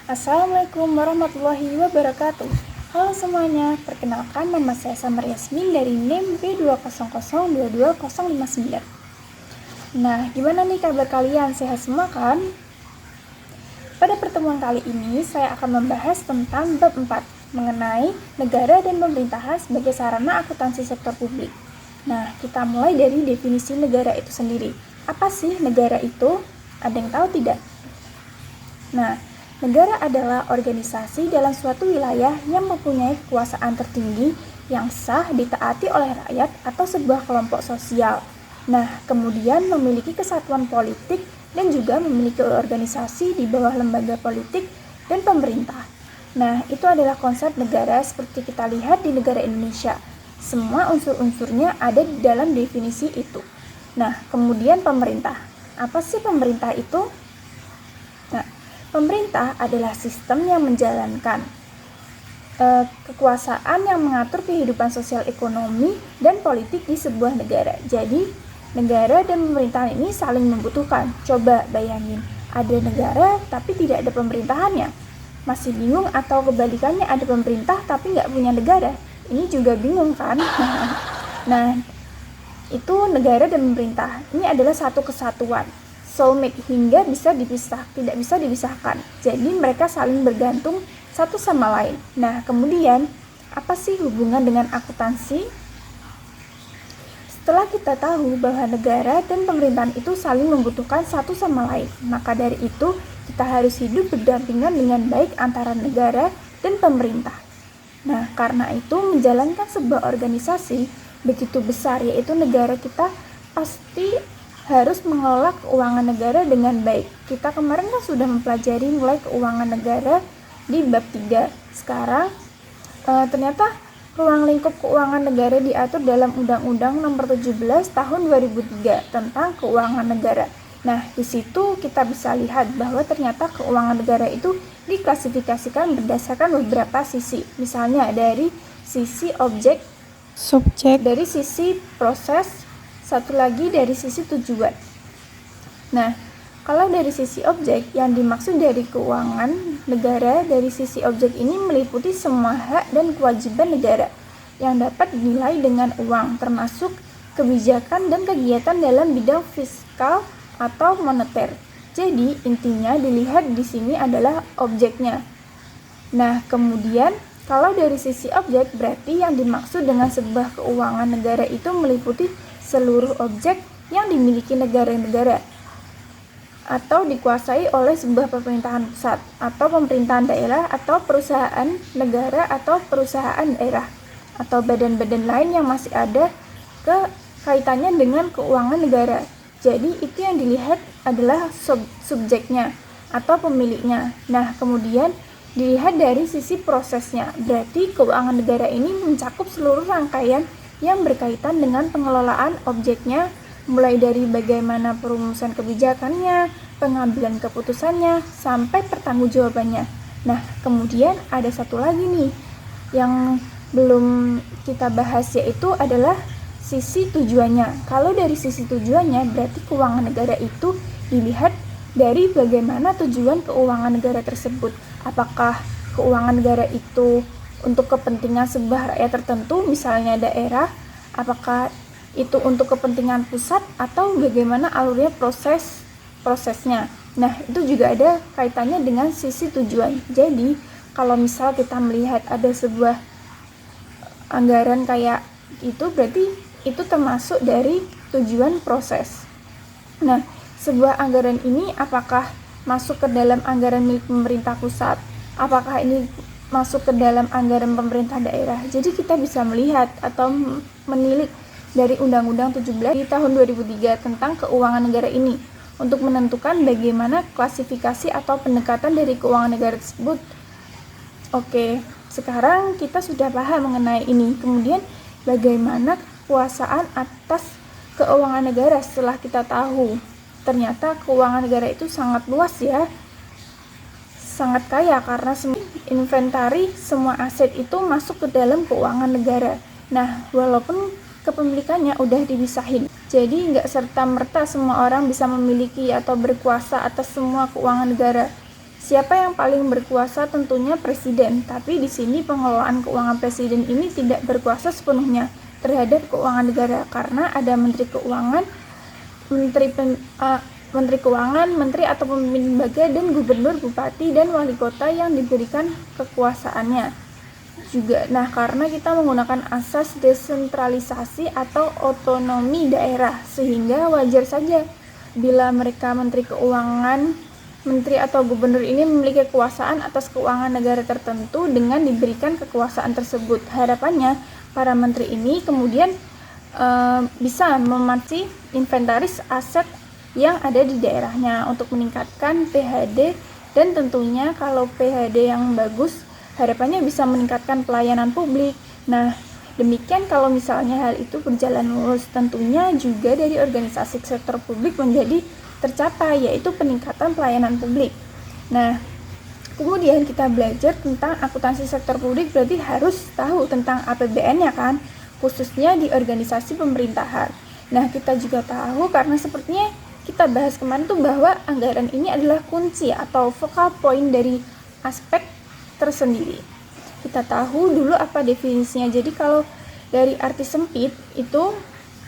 Assalamualaikum warahmatullahi wabarakatuh. Halo semuanya, perkenalkan nama saya Samar Yasmin dari NIM B200220059. Nah, gimana nih kabar kalian? Sehat semua kan? Pada pertemuan kali ini, saya akan membahas tentang bab 4, mengenai negara dan pemerintahan sebagai sarana akuntansi sektor publik. Nah, kita mulai dari definisi negara itu sendiri. Apa sih negara itu? Ada yang tahu tidak? Nah, negara adalah organisasi dalam suatu wilayah yang mempunyai kekuasaan tertinggi yang sah ditaati oleh rakyat atau sebuah kelompok sosial. Nah, kemudian memiliki kesatuan politik dan juga memiliki organisasi di bawah lembaga politik dan pemerintah. Nah, itu adalah konsep negara seperti kita lihat di negara Indonesia. Semua unsur-unsurnya ada di dalam definisi itu. Nah, kemudian pemerintah. Apa sih pemerintah itu? Nah, pemerintah adalah sistem yang menjalankan kekuasaan yang mengatur kehidupan sosial ekonomi dan politik di sebuah negara. Jadi, negara dan pemerintahan ini saling membutuhkan. Coba bayangin, ada negara tapi tidak ada pemerintahannya. Masih bingung atau kebalikannya ada pemerintah tapi nggak punya negara? Ini juga bingung kan? Nah, itu negara dan pemerintah. Ini adalah satu kesatuan. Soulmate hingga tidak bisa dipisahkan. Jadi mereka saling bergantung satu sama lain. Nah, kemudian apa sih hubungan dengan akuntansi? Setelah kita tahu bahwa negara dan pemerintahan itu saling membutuhkan satu sama lain, maka dari itu kita harus hidup berdampingan dengan baik antara negara dan pemerintah. Nah, karena itu menjalankan sebuah organisasi begitu besar, yaitu negara, kita pasti harus mengelola keuangan negara dengan baik. Kita kemarin kan sudah mempelajari mulai keuangan negara di bab 3. Sekarang ternyata ruang lingkup keuangan negara diatur dalam Undang-Undang Nomor 17 Tahun 2003 tentang keuangan negara. Nah, di situ kita bisa lihat bahwa ternyata keuangan negara itu diklasifikasikan berdasarkan beberapa sisi. Misalnya dari sisi objek, subjek, dari sisi proses, satu lagi dari sisi tujuan. Nah, kalau dari sisi objek, yang dimaksud dari keuangan negara dari sisi objek ini meliputi semua hak dan kewajiban negara yang dapat dinilai dengan uang, termasuk kebijakan dan kegiatan dalam bidang fiskal atau moneter. Jadi, intinya dilihat di sini adalah objeknya. Nah, kemudian kalau dari sisi objek, berarti yang dimaksud dengan sebuah keuangan negara itu meliputi seluruh objek yang dimiliki negara-negara atau dikuasai oleh sebuah pemerintahan pusat atau pemerintahan daerah atau perusahaan negara atau perusahaan daerah atau badan-badan lain yang masih ada kaitannya dengan keuangan negara. Jadi itu yang dilihat adalah subjeknya atau pemiliknya. Nah, kemudian dilihat dari sisi prosesnya. Berarti keuangan negara ini mencakup seluruh rangkaian yang berkaitan dengan pengelolaan objeknya, mulai dari bagaimana perumusan kebijakannya, pengambilan keputusannya, sampai pertanggungjawabannya. Nah, kemudian ada satu lagi nih yang belum kita bahas, yaitu adalah sisi tujuannya. Kalau dari sisi tujuannya, berarti keuangan negara itu dilihat dari bagaimana tujuan keuangan negara tersebut. Apakah keuangan negara itu untuk kepentingan sebuah rakyat tertentu, misalnya daerah, apakah itu untuk kepentingan pusat, atau bagaimana alurnya prosesnya. Nah, itu juga ada kaitannya dengan sisi tujuan. Jadi, kalau misal kita melihat ada sebuah anggaran kayak itu, berarti itu termasuk dari tujuan proses. Nah, sebuah anggaran ini apakah masuk ke dalam anggaran milik pemerintah pusat? Apakah ini masuk ke dalam anggaran pemerintah daerah? Jadi kita bisa melihat atau menilik dari Undang-Undang 17 di tahun 2003 tentang keuangan negara ini untuk menentukan bagaimana klasifikasi atau pendekatan dari keuangan negara tersebut. Oke, sekarang kita sudah paham mengenai ini. Kemudian bagaimana kekuasaan atas keuangan negara setelah kita tahu ternyata keuangan negara itu sangat luas ya, sangat kaya, karena inventari semua aset itu masuk ke dalam keuangan negara. Nah, walaupun kepemilikannya udah dipisahin, jadi nggak serta-merta semua orang bisa memiliki atau berkuasa atas semua keuangan negara. Siapa yang paling berkuasa? Tentunya presiden. Tapi di sini pengelolaan keuangan presiden ini tidak berkuasa sepenuhnya terhadap keuangan negara karena ada menteri keuangan, menteri keuangan, menteri atau pemimpin lembaga, dan gubernur, bupati, dan wali kota yang diberikan kekuasaannya juga. Nah, karena kita menggunakan asas desentralisasi atau otonomi daerah, sehingga wajar saja bila mereka menteri keuangan, menteri atau gubernur ini memiliki kekuasaan atas keuangan negara tertentu dengan diberikan kekuasaan tersebut. Harapannya para menteri ini kemudian bisa memaci inventaris aset yang ada di daerahnya untuk meningkatkan PHD, dan tentunya kalau PHD yang bagus harapannya bisa meningkatkan pelayanan publik. Nah, demikian kalau misalnya hal itu berjalan mulus, tentunya juga dari organisasi sektor publik menjadi tercapai, yaitu peningkatan pelayanan publik. Nah, kemudian kita belajar tentang akuntansi sektor publik, berarti harus tahu tentang APBN-nya kan, khususnya di organisasi pemerintahan. Nah, kita juga tahu karena sepertinya kita bahas kemarin tuh bahwa anggaran ini adalah kunci atau focal point dari aspek tersendiri. Kita tahu dulu apa definisinya. Jadi kalau dari arti sempit itu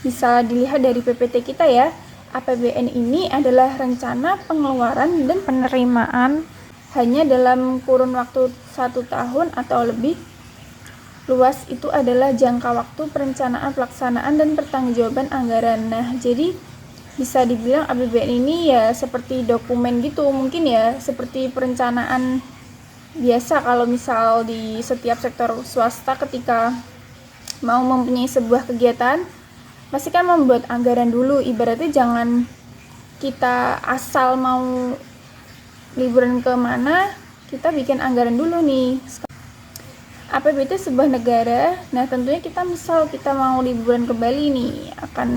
bisa dilihat dari PPT kita ya. APBN ini adalah rencana pengeluaran dan penerimaan hanya dalam kurun waktu 1 tahun atau lebih. Luas itu adalah jangka waktu perencanaan, pelaksanaan, dan pertanggungjawaban anggaran. Nah, jadi bisa dibilang APBN ini ya seperti dokumen gitu, mungkin ya seperti perencanaan biasa kalau misal di setiap sektor swasta ketika mau mempunyai sebuah kegiatan pasti kan membuat anggaran dulu. Ibaratnya jangan kita asal mau liburan kemana, kita bikin anggaran dulu nih. APBD sebuah negara, nah tentunya kita misal kita mau liburan ke Bali nih, akan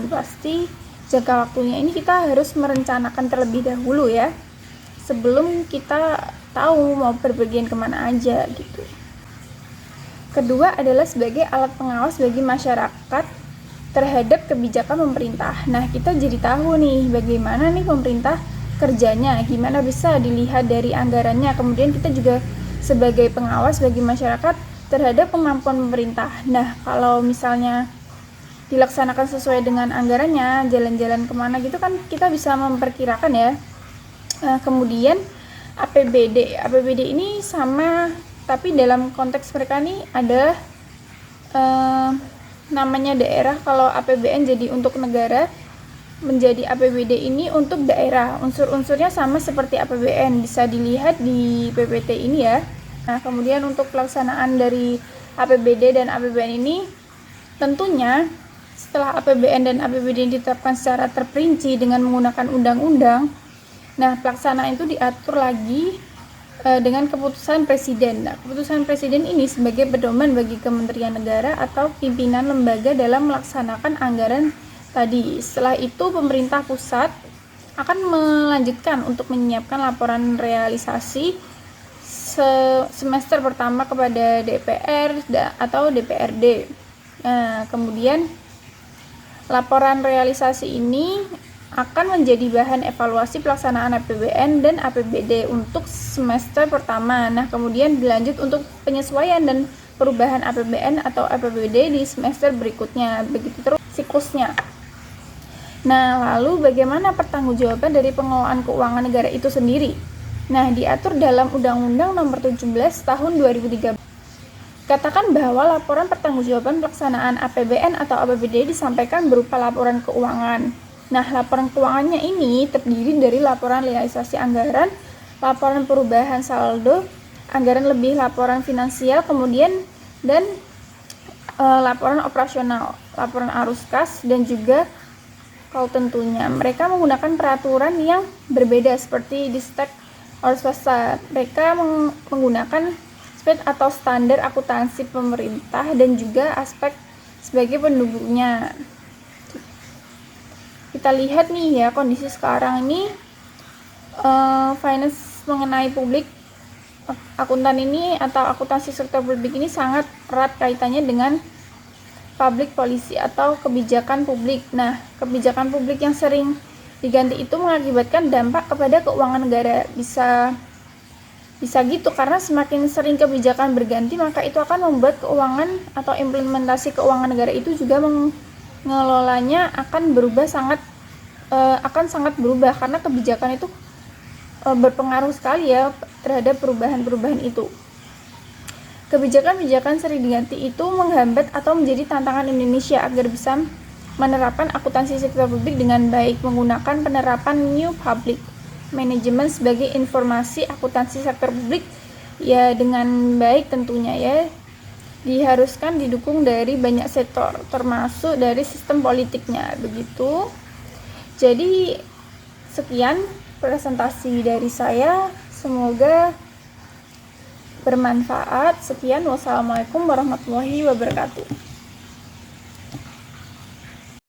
pasti jangka waktunya ini kita harus merencanakan terlebih dahulu ya, sebelum kita tahu mau berpergian kemana aja gitu. Kedua adalah sebagai alat pengawas bagi masyarakat terhadap kebijakan pemerintah. Nah, kita jadi tahu nih bagaimana nih pemerintah kerjanya, gimana bisa dilihat dari anggarannya. Kemudian kita juga sebagai pengawas bagi masyarakat terhadap kemampuan pemerintah. Nah, kalau misalnya dilaksanakan sesuai dengan anggarannya, jalan-jalan kemana gitu kan kita bisa memperkirakan ya. Kemudian APBD ini sama, tapi dalam konteks mereka nih ada namanya daerah. Kalau APBN jadi untuk negara, menjadi APBD ini untuk daerah. Unsur-unsurnya sama seperti APBN, bisa dilihat di PPT ini ya. Nah, kemudian untuk pelaksanaan dari APBD dan APBN ini tentunya setelah APBN dan APBD ditetapkan secara terperinci dengan menggunakan undang-undang, nah pelaksanaan itu diatur lagi dengan keputusan presiden. Nah, keputusan presiden ini sebagai pedoman bagi kementerian negara atau pimpinan lembaga dalam melaksanakan anggaran tadi. Setelah itu pemerintah pusat akan melanjutkan untuk menyiapkan laporan realisasi semester pertama kepada DPR atau DPRD. Nah, kemudian laporan realisasi ini akan menjadi bahan evaluasi pelaksanaan APBN dan APBD untuk semester pertama. Nah, kemudian dilanjut untuk penyesuaian dan perubahan APBN atau APBD di semester berikutnya. Begitu terus siklusnya. Nah, lalu bagaimana pertanggungjawaban dari pengelolaan keuangan negara itu sendiri? Nah, diatur dalam Undang-Undang Nomor 17 Tahun 2013. Katakan bahwa laporan pertanggungjawaban pelaksanaan APBN atau APBD disampaikan berupa laporan keuangan. Nah, laporan keuangannya ini terdiri dari laporan realisasi anggaran, laporan perubahan saldo, anggaran lebih, laporan finansial, kemudian dan laporan operasional, laporan arus kas, dan juga kalau tentunya mereka menggunakan peraturan yang berbeda seperti di Stek or swasta. Mereka menggunakan SPED atau standar akuntansi pemerintah dan juga aspek sebagai pendukungnya. Kita lihat nih ya kondisi sekarang ini finance mengenai publik, akuntan ini atau akuntansi sektor publik ini sangat erat kaitannya dengan public policy atau kebijakan publik. Nah, kebijakan publik yang sering diganti itu mengakibatkan dampak kepada keuangan negara. Bisa Bisa gitu, karena semakin sering kebijakan berganti, maka itu akan membuat keuangan atau implementasi keuangan negara itu juga mengelolanya akan sangat berubah, karena kebijakan itu berpengaruh sekali ya terhadap perubahan-perubahan itu. Kebijakan-kebijakan sering diganti itu menghambat atau menjadi tantangan Indonesia agar bisa menerapkan akuntansi sektor publik dengan baik, menggunakan penerapan New Public Management sebagai informasi akuntansi sektor publik ya dengan baik tentunya ya, diharuskan didukung dari banyak sektor termasuk dari sistem politiknya begitu. Jadi sekian presentasi dari saya, semoga bermanfaat. Sekian, wassalamualaikum warahmatullahi wabarakatuh.